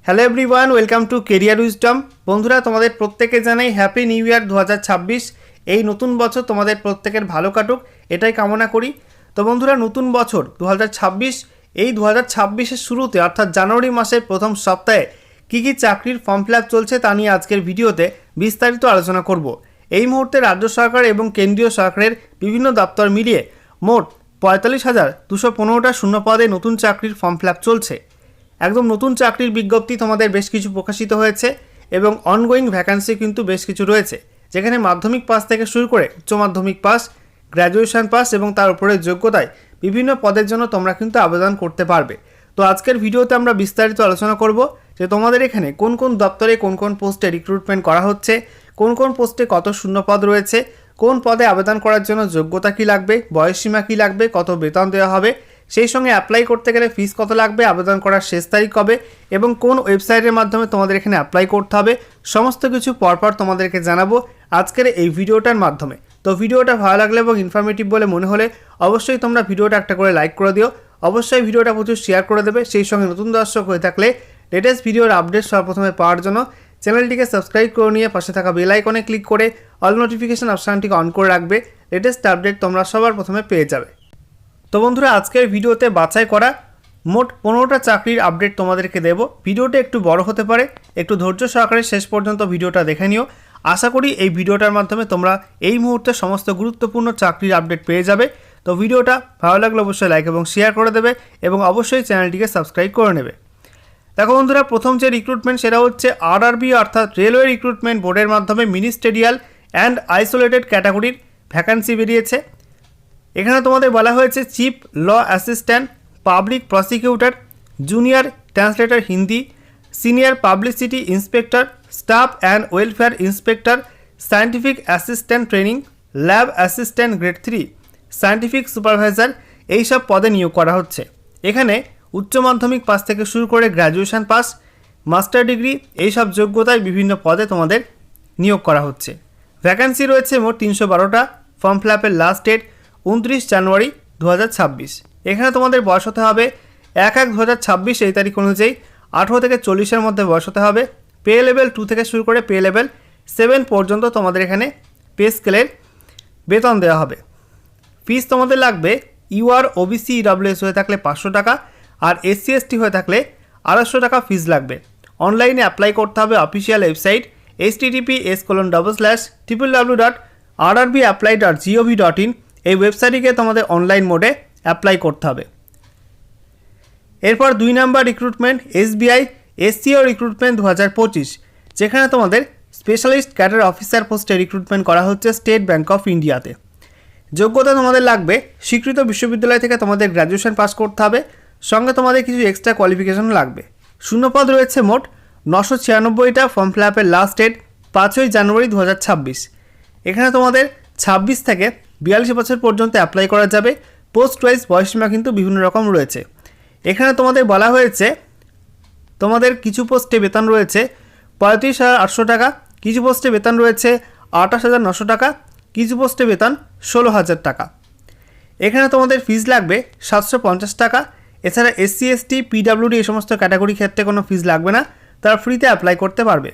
Hello everyone, welcome to career wisdom. বন্ধুরা, তোমাদের প্রত্যেকে জানাই হ্যাপি নিউ ইয়ার 2026। এই নতুন বছর তোমাদের প্রত্যেকের ভালো কাটুক, এটাই কামনা করি। তো বন্ধুরা, নতুন বছর 2026, এই 2026-এর শুরুতে অর্থাৎ জানুয়ারি মাসের প্রথম সপ্তাহে কী কী চাকরির ফর্ম ফিল আপ চলছে তা নিয়ে আজকের ভিডিওতে বিস্তারিত আলোচনা করব। এই মুহূর্তে রাজ্য সরকার এবং কেন্দ্রীয় সরকারের বিভিন্ন দপ্তর মিলিয়ে মোট 45,215টা শূন্য পদে নতুন চাকরির ফর্ম ফিল আপ চলছে। একদম নতুন চাকরির বিজ্ঞপ্তি তোমাদের বেশ কিছু প্রকাশিত হয়েছে এবং অনগোয়িং ভ্যাকান্সি কিন্তু বেশ কিছু রয়েছে, যেখানে মাধ্যমিক পাস থেকে শুরু করে উচ্চ মাধ্যমিক পাস, গ্র্যাজুয়েশন পাস এবং তার উপরে যোগ্যতায় বিভিন্ন পদের জন্য তোমরা কিন্তু আবেদন করতে পারবে। তো আজকের ভিডিওতে আমরা বিস্তারিত আলোচনা করব যে তোমাদের এখানে কোন কোন দপ্তরে কোন কোন পোস্টে রিক্রুটমেন্ট করা হচ্ছে, কোন কোন পোস্টে কত শূন্য পদ রয়েছে, কোন পদে আবেদন করার জন্য যোগ্যতা কী লাগবে, বয়সসীমা কী লাগবে, কত বেতন দেওয়া হবে, সেই সঙ্গে অ্যাপ্লাই করতে গেলে ফিস কত লাগবে, আবেদন করার শেষ তারিখ কবে এবং কোন ওয়েবসাইটের মাধ্যমে তোমাদের এখানে অ্যাপ্লাই করতে হবে, সমস্ত কিছু পরপর তোমাদেরকে জানাবো আজকের এই ভিডিওটার মাধ্যমে। তো ভিডিওটা ভালো লাগলে এবং ইনফরমেটিভ বলে মনে হলে অবশ্যই তোমরা ভিডিওটা একটা করে লাইক করে দিও, অবশ্যই ভিডিওটা প্রচুর শেয়ার করে দেবে। সেই সঙ্গে নতুন দর্শক হয়ে থাকলে লেটেস্ট ভিডিওর আপডেট সর্বপ্রথমে পাওয়ার জন্য চ্যানেলটিকে সাবস্ক্রাইব করে নিয়ে পাশে থাকা বেল আইকনে ক্লিক করে অল নোটিফিকেশন অপশানটিকে অন করে রাখবে। লেটেস্ট আপডেট তোমরা সবার প্রথমে পেয়ে যাবে। তো বন্ধুরা, আজকের ভিডিওতে বাছাই করা মোট 15টা চাকরির আপডেট তোমাদেরকে দেব। ভিডিওটা একটু বড় হতে পারে, একটু ধৈর্য সহকারে শেষ পর্যন্ত ভিডিওটা দেখে নিও। আশা করি এই ভিডিওটার মাধ্যমে তোমরা এই মুহূর্তে সমস্ত গুরুত্বপূর্ণ চাকরির আপডেট পেয়ে যাবে। তো ভিডিওটা ভালো লাগলে অবশ্যই লাইক এবং শেয়ার করে দেবে এবং অবশ্যই চ্যানেলটিকে সাবস্ক্রাইব করে নেবে। দেখো বন্ধুরা, প্রথম যে রিক্রুটমেন্ট সেটা হচ্ছে আরআরবি অর্থাৎ রেলওয়ে রিক্রুটমেন্ট বোর্ডের মাধ্যমে মিনিস্টেরিয়াল অ্যান্ড আইসোলেটেড ক্যাটাগরির ভ্যাকান্সি বেরিয়েছে। এখানে তোমাদের বলা হয়েছে chief law assistant, public prosecutor, junior translator Hindi, senior publicity inspector, staff and welfare inspector, scientific assistant training, lab assistant grade 3, scientific supervisor, এইসব পদে নিয়োগ করা হচ্ছে। এখানে উচ্চ মাধ্যমিক পাস থেকে শুরু করে গ্র্যাজুয়েশন পাস, মাস্টার ডিগ্রি, এইসব যোগ্যতায় বিভিন্ন পদে তোমাদের নিয়োগ করা হচ্ছে। ভ্যাকান্সি রয়েছে মোট 312টা। ফর্ম ফিল আপের লাস্ট ডেট 29 জানুয়ারি 2026। এখানে তোমাদের বয়স হতে হবে 1/1/2026 এই তারিখ অনুযায়ী 18 থেকে 40-এর মধ্যে বয়স হতে হবে। পে লেভেল 2 থেকে শুরু করে পে লেভেল 7 পর্যন্ত তোমাদের এখানে পে স্কেলের বেতন দেওয়া হবে। ফিস তোমাদের লাগবে ইউআর ওবিসি ইডব্লিউএস হয়ে থাকলে 500 টাকা আর এসসি এসটি হয়ে থাকলে 250 টাকা ফিস লাগবে। অনলাইনে অ্যাপ্লাই করতে হবে অফিসিয়াল ওয়েবসাইট https://www.rrbapply.gov.in এই ওয়েবসাইটটিকে তোমাদের অনলাইন মোডে অ্যাপ্লাই করতে হবে। এরপর 2 number recruitment SBI SCO recruitment 2025, যেখানে তোমাদের স্পেশালিস্ট ক্যাডার অফিসার পোস্টে রিক্রুটমেন্ট করা হচ্ছে স্টেট ব্যাঙ্ক অফ ইন্ডিয়াতে। যোগ্যতা তোমাদের লাগবে স্বীকৃত বিশ্ববিদ্যালয় থেকে তোমাদের গ্র্যাজুয়েশন পাস করতে হবে, সঙ্গে তোমাদের কিছু এক্সট্রা কোয়ালিফিকেশন লাগবে। শূন্যপদ রয়েছে মোট 996টা। ফর্ম ফিল আপের লাস্ট ডেট 5 জানুয়ারি 2026। এখানে তোমাদের 26 থেকে 42 বছর পর্যন্ত অ্যাপ্লাই করা যাবে। পোস্ট ওয়াইজ বয়সসীমা কিন্তু বিভিন্ন রকম রয়েছে। এখানে তোমাদের বলা হয়েছে তোমাদের কিছু পোস্টে বেতন রয়েছে 35,800 টাকা, কিছু পোস্টে বেতন রয়েছে 28,900 টাকা, কিছু পোস্টে বেতন 16,000 টাকা। এখানে তোমাদের ফিস লাগবে 750 টাকা। এছাড়া এসসি এসটি পিডাব্লিউডি এই সমস্ত ক্যাটাগরি ক্ষেত্রে কোনো ফিস লাগবে না, তারা ফ্রিতে অ্যাপ্লাই করতে পারবে।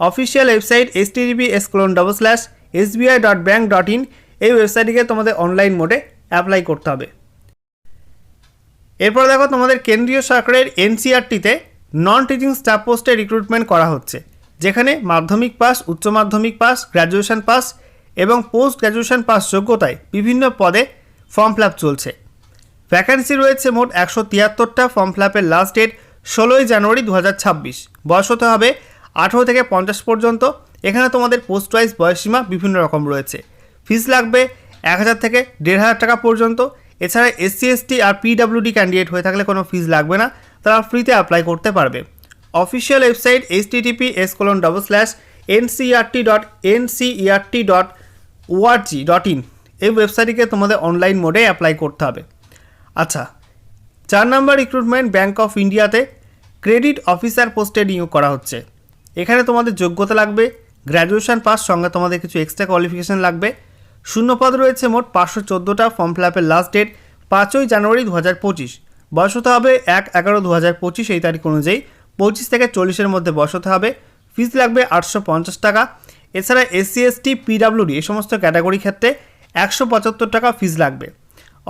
অফিসিয়াল ওয়েবসাইট https://sbi.bank.in এই ওয়েবসাইটটিকে তোমাদের অনলাইন মোডে অ্যাপ্লাই করতে হবে। এরপর দেখো, তোমাদের কেন্দ্রীয় সরকারের এনসিআরটিতে নন টিচিং স্টাফ পোস্টে রিক্রুটমেন্ট করা হচ্ছে, যেখানে মাধ্যমিক পাস, উচ্চ মাধ্যমিক পাস, গ্র্যাজুয়েশন পাস এবং পোস্ট গ্র্যাজুয়েশন পাস যোগ্যতায় বিভিন্ন পদে ফর্ম ফিল আপ চলছে। ভ্যাকান্সি রয়েছে মোট 173টা। ফর্ম ফিল আপের লাস্ট ডেট 16 জানুয়ারি 2026। বয়স হতে হবে 18 থেকে 50 পর্যন্ত। এখানে তোমাদের পোস্ট ওয়াইজ বয়সসীমা বিভিন্ন রকম রয়েছে। ফিস লাগবে 1000 থেকে 1500 টাকা পর্যন্ত। এছাড়া এসসি এসটি আর পিডাব্লিউডি ক্যান্ডিডেট হয়ে থাকলে কোনো ফিস লাগবে না, তারা ফ্রিতে অ্যাপ্লাই করতে পারবে। অফিসিয়াল ওয়েবসাইট https://ncert.org.in এই ওয়েবসাইটটিকে তোমাদের অনলাইন মোডে অ্যাপ্লাই করতে হবে। আচ্ছা, 4 নাম্বার রিক্রুটমেন্ট ব্যাঙ্ক অফ ইন্ডিয়াতে ক্রেডিট অফিসার পোস্টে নিয়োগ করা হচ্ছে। এখানে তোমাদের যোগ্যতা লাগবে গ্র্যাজুয়েশন পাস, সঙ্গে তোমাদের কিছু এক্সট্রা কোয়ালিফিকেশান লাগবে। শূন্যপদ রয়েছে মোট 514টা। ফর্ম ফিল আপের লাস্ট ডেট 5 জানুয়ারি 2025। বয়স হতে হবে 1/11/2025 এই তারিখ অনুযায়ী 25 থেকে 40-এর মধ্যে বয়স হতে হবে। ফিস লাগবে 850 টাকা। এছাড়া SC ST PWD এই সমস্ত ক্যাটাগরি ক্ষেত্রে 175 টাকা ফিস লাগবে।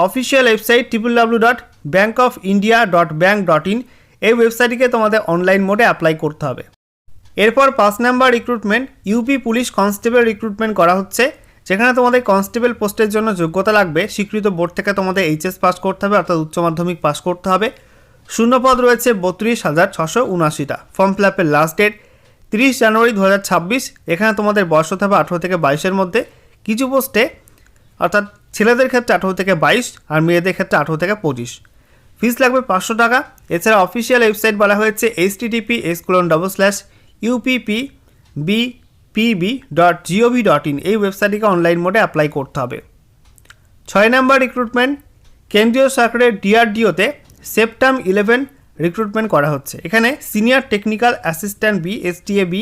অফিসিয়াল ওয়েবসাইট www.bankofindia.bank.in এই ওয়েবসাইটটিকে তোমাদের অনলাইন মোডে অ্যাপ্লাই করতে হবে। এরপর 5 number recruitment UP police constable recruitment করা হচ্ছে, যেখানে তোমাদের কনস্টেবল পোস্টের জন্য যোগ্যতা লাগবে স্বীকৃত বোর্ড থেকে তোমাদের HS পাস করতে হবে, অর্থাৎ উচ্চ মাধ্যমিক পাস করতে হবে। শূন্যপদ রয়েছে 32,679টা। ফর্ম ফিল আপের লাস্ট ডেট 30 জানুয়ারি 2026। এখানে তোমাদের বয়স হতে হবে 18 থেকে 22-এর মধ্যে। কিছু পোস্টে অর্থাৎ ছেলেদের ক্ষেত্রে 18 থেকে 22 আর মেয়েদের ক্ষেত্রে 18 থেকে 25। ফিস লাগবে 500 টাকা। এছাড়া অফিসিয়াল ওয়েবসাইট বলা হয়েছে https://uppb.gov.in এই ওয়েবসাইটটিকে অনলাইন মোডে অ্যাপ্লাই করতে হবে। 6 নাম্বার রিক্রুটমেন্ট কেন্দ্রীয় সরকারের DRDO-তে সেপ্টেম্বর 11 রিক্রুটমেন্ট করা হচ্ছে। এখানে senior technical assistant B STA-B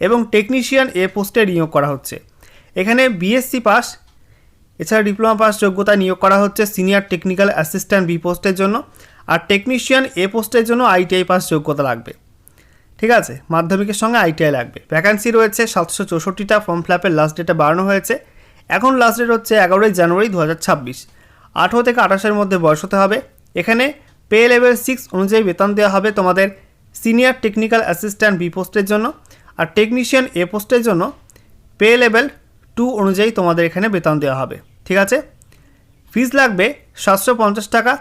এবং টেকনিশিয়ান এ পোস্টে নিয়োগ করা হচ্ছে। এখানে BSc পাস এছাড়া ডিপ্লোমা পাস যোগ্যতা নিয়োগ করা হচ্ছে সিনিয়র টেকনিক্যাল অ্যাসিস্ট্যান্ট বি পোস্টের জন্য। আর টেকনিশিয়ান এ পোস্টের জন্য ITI পাস যোগ্যতা লাগবে। ঠিক আছে, মাধ্যমিকের সঙ্গে ITI লাগবে। ভ্যাকান্সি রয়েছে 764টা। ফর্ম ফিল আপের লাস্ট ডেটটা বাড়ানো হয়েছে। এখন লাস্ট ডেট হচ্ছে 11 জানুয়ারি 2026। 18 থেকে 28-এর মধ্যে বয়স হতে হবে। এখানে পে লেভেল 6 অনুযায়ী বেতন দেওয়া হবে তোমাদের সিনিয়র টেকনিক্যাল অ্যাসিস্ট্যান্ট বি পোস্টের জন্য। আর টেকনিশিয়ান এ পোস্টের জন্য পে লেভেল 2 অনুযায়ী তোমাদের এখানে বেতন দেওয়া হবে। ঠিক আছে, ফিস লাগবে 750 টাকা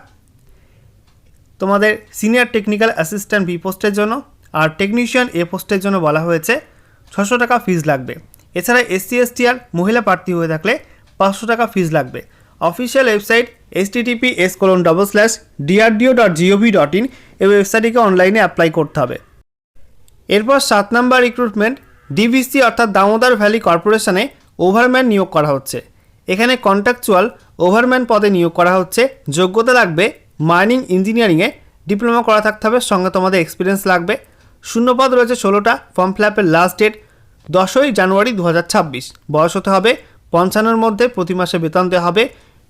তোমাদের সিনিয়র টেকনিক্যাল অ্যাসিস্ট্যান্ট বি পোস্টের জন্য। আর টেকনিশিয়ান এ পোস্টের জন্য বলা হয়েছে 600 টাকা ফিস লাগবে। এছাড়া SC ST আর মহিলা প্রার্থী হয়ে থাকলে 500 টাকা ফিস লাগবে। অফিসিয়াল ওয়েবসাইট https://drdo.gov.in এই ওয়েবসাইটটিকে অনলাইনে অ্যাপ্লাই করতে হবে। এরপর 7 নাম্বার রিক্রুটমেন্ট DVC অর্থাৎ দামোদর ভ্যালি কর্পোরেশনে ওভারম্যান নিয়োগ করা হচ্ছে। এখানে কন্ট্রাকচুয়াল ওভারম্যান পদে নিয়োগ করা হচ্ছে। যোগ্যতা লাগবে মাইনিং ইঞ্জিনিয়ারিংয়ে ডিপ্লোমা করা থাকতে হবে, সঙ্গে তোমাদের এক্সপিরিয়েন্স লাগবে। শূন্যপদ রয়েছে 16টা। ফর্ম ফিল আপের লাস্ট ডেট 10 জানুয়ারি 2026। বয়স হতে হবে 55-এর মধ্যে। প্রতি মাসে বেতন দেওয়া হবে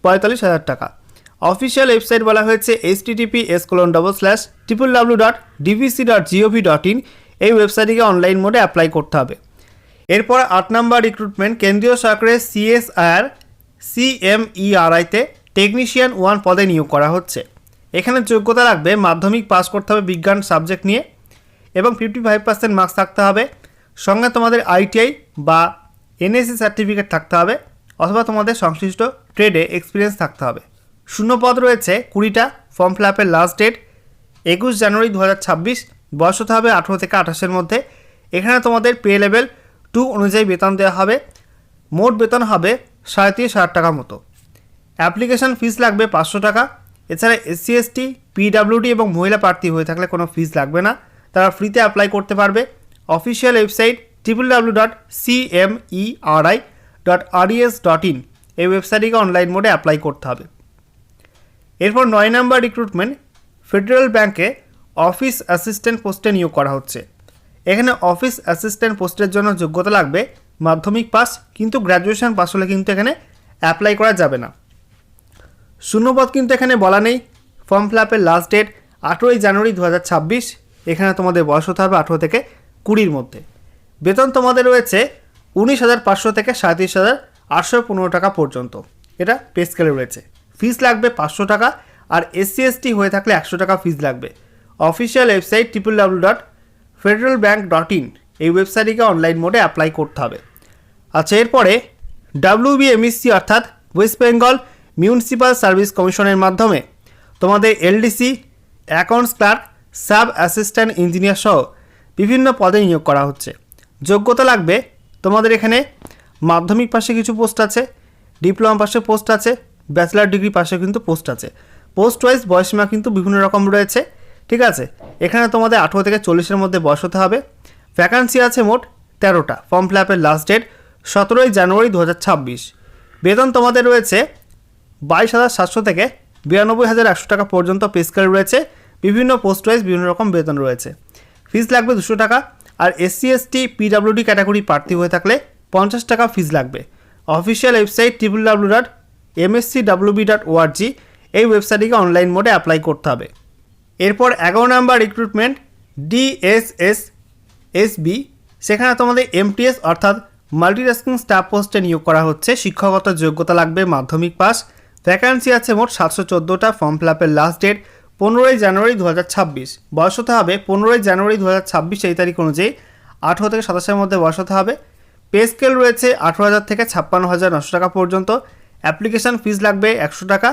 45,000 টাকা। অফিসিয়াল ওয়েবসাইট বলা হয়েছে https://www.dvc.gov.in এই ওয়েবসাইটটিকে অনলাইন মোডে অ্যাপ্লাই করতে হবে। এরপর 8 নাম্বার রিক্রুটমেন্ট কেন্দ্রীয় সরকারের CSIR CMERI-তে টেকনিশিয়ান 1 পদে নিয়োগ করা হচ্ছে। এখানে যোগ্যতা লাগবে মাধ্যমিক পাস করতে হবে বিজ্ঞান সাবজেক্ট নিয়ে এবং 55% মার্কস থাকতে হবে। সঙ্গে তোমাদের ITI বা NSC সার্টিফিকেট থাকতে হবে, অথবা তোমাদের সংশ্লিষ্ট ট্রেডে এক্সপিরিয়েন্স থাকতে হবে। শূন্যপদ রয়েছে 20টা। ফর্ম ফিল আপের লাস্ট ডেট 21 জানুয়ারি 2026। বয়স হতে হবে 18 থেকে 28-এর মধ্যে। এখানে তোমাদের পে লেভেল 2 অনুযায়ী বেতন দেওয়া হবে। মোট বেতন হবে 37,000 টাকা মতো। অ্যাপ্লিকেশন ফিস লাগবে 500 টাকা। এছাড়া SC ST PWD এবং মহিলা প্রার্থী হয়ে থাকলে কোনো ফিস লাগবে না, তারা ফ্রিতে অ্যাপ্লাই করতে পারবে। অফিসিয়াল ওয়েবসাইট www.cmeri.res.in এই ওয়েবসাইটটিকে অনলাইন মোডে অ্যাপ্লাই করতে হবে। এরপর 9 নাম্বার রিক্রুটমেন্ট ফেডারেল ব্যাংকে অফিস অ্যাসিস্ট্যান্ট পোস্টে নিয়োগ করা হচ্ছে। এখানে অফিস অ্যাসিস্ট্যান্ট পোস্টের জন্য যোগ্যতা লাগবে মাধ্যমিক পাস, কিন্তু গ্র্যাজুয়েশন পাস হলে কিন্তু এখানে অ্যাপ্লাই করা যাবে না। শূন্যপদ কিন্তু এখানে বলা নেই। ফর্ম ফিল আপের লাস্ট ডেট 18 জানুয়ারি 2026। এখানে তোমাদের বয়স হতে হবে 18 থেকে 20-এর মধ্যে। বেতন তোমাদের রয়েছে 19,500 থেকে 37,815 টাকা পর্যন্ত। এটা পে স্কেলে রয়েছে। ফিস লাগবে 500 টাকা। আর SC ST হয়ে থাকলে 100 টাকা ফিস লাগবে। অফিসিয়াল ওয়েবসাইট www.federalbank.in এই ওয়েবসাইটটিকে অনলাইন মোডে অ্যাপ্লাই করতে হবে। আচ্ছা, এরপরে WBMEC অর্থাৎ ওয়েস্ট বেঙ্গল মিউনিসিপ্যাল সার্ভিস কমিশনের মাধ্যমে তোমাদের LDC, accounts clerk, sub assistant engineer সহ বিভিন্ন পদে নিয়োগ করা হচ্ছে। যোগ্যতা লাগবে তোমাদের এখানে মাধ্যমিক পাশে কিছু পোস্ট আছে, ডিপ্লোমা পাশে পোস্ট আছে, ব্যাচেলার ডিগ্রি পাশে কিন্তু পোস্ট আছে। পোস্ট ওয়াইজ বয়সীমা কিন্তু বিভিন্ন রকম রয়েছে। ঠিক আছে, এখানে তোমাদের 18 থেকে 40-এর মধ্যে বয়স হতে হবে। ভ্যাকান্সি আছে মোট 13টা। ফর্ম ফিল আপের লাস্ট ডেট 17 জানুয়ারি 2026। বেতন তোমাদের রয়েছে 22,700 থেকে 92,100 টাকা পর্যন্ত পে স্কেল রয়েছে। বিভিন্ন পোস্ট ওয়াইজ বিভিন্ন রকম বেতন রয়েছে। ফিস লাগবে 200 টাকা। আর SC ST PWD ক্যাটাগরি প্রার্থী হয়ে থাকলে 50 টাকা ফিস লাগবে। অফিসিয়াল ওয়েবসাইট www.mscwb.org এই ওয়েবসাইটটিকে অনলাইন মোডে অ্যাপ্লাই করতে হবে। এরপর 11 নাম্বার রিক্রুটমেন্ট DSSSB, সেখানে তোমাদের MTS অর্থাৎ মাল্টিটাস্কিং স্টাফ পোস্টে নিয়োগ করা হচ্ছে। শিক্ষাগত যোগ্যতা লাগবে মাধ্যমিক পাস। ভ্যাকান্সি আছে মোট 714টা। ফর্ম ফিল আপের লাস্ট ডেট 15ই জানুয়ারি 2026। বয়স হতে হবে 15ই জানুয়ারি 2026 এই তারিখ অনুযায়ী 18 থেকে 27-এর মধ্যে বয়স হতে হবে। পে স্কেল রয়েছে 18,000 থেকে 56,900 টাকা পর্যন্ত। অ্যাপ্লিকেশান ফিস লাগবে 100 টাকা।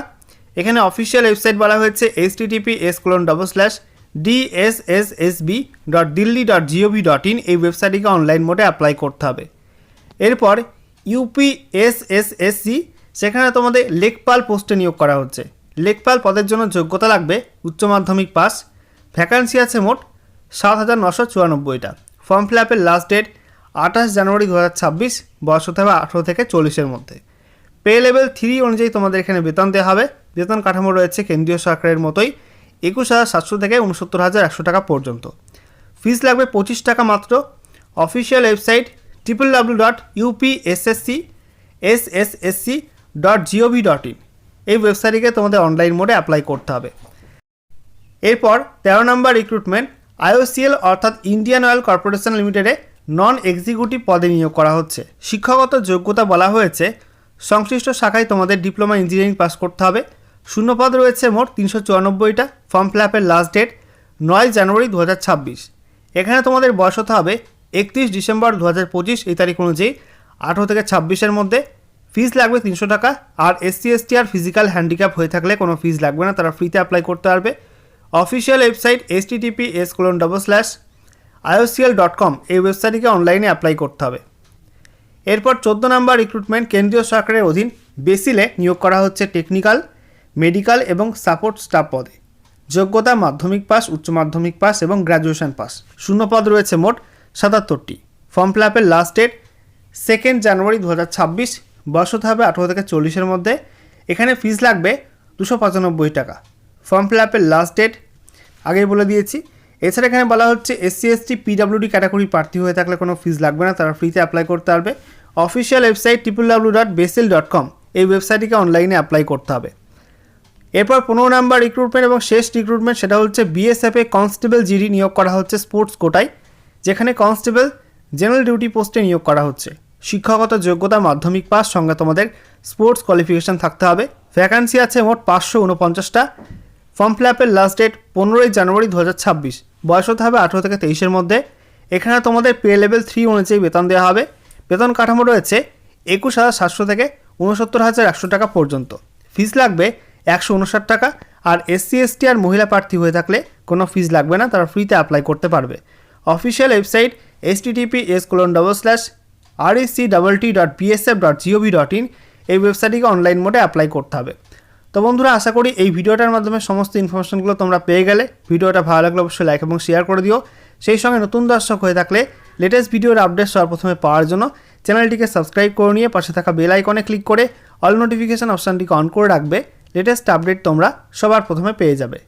এখানে অফিসিয়াল ওয়েবসাইট বলা হয়েছে https://dssSB.delhi.gov.in, এই ওয়েবসাইটটিকে অনলাইন মোডে অ্যাপ্লাই করতে হবে। এরপর UPSSSC, সেখানে তোমাদের লেখপাল পোস্টে নিয়োগ করা হচ্ছে। লেখপাল পদের জন্য যোগ্যতা লাগবে উচ্চ মাধ্যমিক পাস। ভ্যাকান্সি আছে মোট 7,994টা। ফর্ম ফিল আপের লাস্ট ডেট 28 জানুয়ারি 2026। বয়স হতে হবে 18 থেকে 40-এর মধ্যে। পে লেভেল 3 অনুযায়ী তোমাদের এখানে বেতন দেওয়া হবে। বেতন কাঠামো রয়েছে কেন্দ্রীয় সরকারের মতোই 21,700 থেকে 69,100 টাকা পর্যন্ত। ফিস লাগবে 25 টাকা মাত্র। অফিসিয়াল ওয়েবসাইট www.upsssc.gov.in, এই ওয়েবসাইটটিকে তোমাদের অনলাইন মোডে অ্যাপ্লাই করতে হবে। এরপর 13 নম্বর রিক্রুটমেন্ট IOCL অর্থাৎ ইন্ডিয়ান অয়েল কর্পোরেশন লিমিটেডে নন এক্সিকিউটিভ পদে নিয়োগ করা হচ্ছে। শিক্ষাগত যোগ্যতা বলা হয়েছে সংশ্লিষ্ট শাখায় তোমাদের ডিপ্লোমা ইঞ্জিনিয়ারিং পাস করতে হবে। শূন্যপদ রয়েছে মোট 394টা। ফর্ম ফিল আপের লাস্ট ডেট 9 জানুয়ারি 2026। এখানে তোমাদের বয়স হতে হবে 31 ডিসেম্বর 2025 এই তারিখ অনুযায়ী 18 থেকে 26-এর মধ্যে। ফিস লাগবে 300 টাকা। আর SC ST আর ফিজিক্যাল হ্যান্ডিক্যাপ হয়ে থাকলে কোনো ফিস লাগবে না, তারা ফ্রিতে অ্যাপ্লাই করতে পারবে। অফিসিয়াল ওয়েবসাইট https://iocl.com, এই ওয়েবসাইটটিকে অনলাইনে অ্যাপ্লাই করতে হবে। এরপর 14 নম্বর রিক্রুটমেন্ট কেন্দ্রীয় সরকারের অধীন বেসিলে নিয়োগ করা হচ্ছে টেকনিক্যাল, মেডিকেল এবং সাপোর্ট স্টাফ পদে। যোগ্যতা মাধ্যমিক পাস, উচ্চ মাধ্যমিক পাস এবং গ্র্যাজুয়েশন পাস। শূন্যপদ রয়েছে মোট 77টি। ফর্ম ফিল আপের লাস্ট ডেট 2 জানুয়ারি 2026। বয়স হতে হবে 18 থেকে 40-এর মধ্যে। এখানে ফিস লাগবে 295 টাকা। ফর্ম ফিল আপের লাস্ট ডেট আগেই বলে দিয়েছি। এছাড়া এখানে বলা হচ্ছে SC ST PWD ক্যাটাগরি প্রার্থী হয়ে থাকলে কোনো ফিস লাগবে না, তারা ফ্রিতে অ্যাপ্লাই করতে পারবে। অফিসিয়াল ওয়েবসাইট www.basil.com, এই ওয়েবসাইটটিকে অনলাইনে অ্যাপ্লাই করতে হবে। এরপর 15 নম্বর রিক্রুটমেন্ট এবং শেষ রিক্রুটমেন্ট, সেটা হচ্ছে BSF-এ কনস্টেবল জিডি নিয়োগ করা হচ্ছে স্পোর্টস কোটায়, যেখানে কনস্টেবল জেনারেল ডিউটি পোস্টে নিয়োগ করা হচ্ছে। শিক্ষাগত যোগ্যতা মাধ্যমিক পাস, সঙ্গে তোমাদের স্পোর্টস কোয়ালিফিকেশান থাকতে হবে। ভ্যাকান্সি আছে মোট 549টা। ফর্ম ফিল আপের লাস্ট ডেট 15 জানুয়ারি 2026। বয়স হতে হবে 18 থেকে 23-এর মধ্যে। এখানে তোমাদের পে লেভেল 3 অনুযায়ী বেতন দেওয়া হবে। বেতন কাঠামো রয়েছে 21,700 থেকে 69,100 টাকা পর্যন্ত। ফিস লাগবে 159 টাকা। আর SC ST আর মহিলা প্রার্থী হয়ে থাকলে কোনো ফিস লাগবে না, তারা ফ্রিতে অ্যাপ্লাই করতে পারবে। অফিসিয়াল ওয়েবসাইট https://rectt.bsf.gov.in, এই ওয়েবসাইটটিকে অনলাইন মোডে অ্যাপ্লাই করতে হবে। তো বন্ধুরা, আশা করি এই ভিডিওটার মাধ্যমে সমস্ত ইনফরমেশনগুলো তোমরা পেয়ে গেলে। ভিডিওটা ভালো লাগলে অবশ্যই লাইক এবং শেয়ার করে দিও। সেই সঙ্গে নতুন দর্শক হয়ে থাকলে লেটেস্ট ভিডিওর আপডেট সবার প্রথমে পাওয়ার জন্য চ্যানেলটিকে সাবস্ক্রাইব করে নিয়ে পাশে থাকা বেল আইকনে ক্লিক করে অল নোটিফিকেশান অপশানটিকে অন করে রাখবে। লেটেস্ট আপডেট তোমরা সবার প্রথমে পেয়ে যাবে।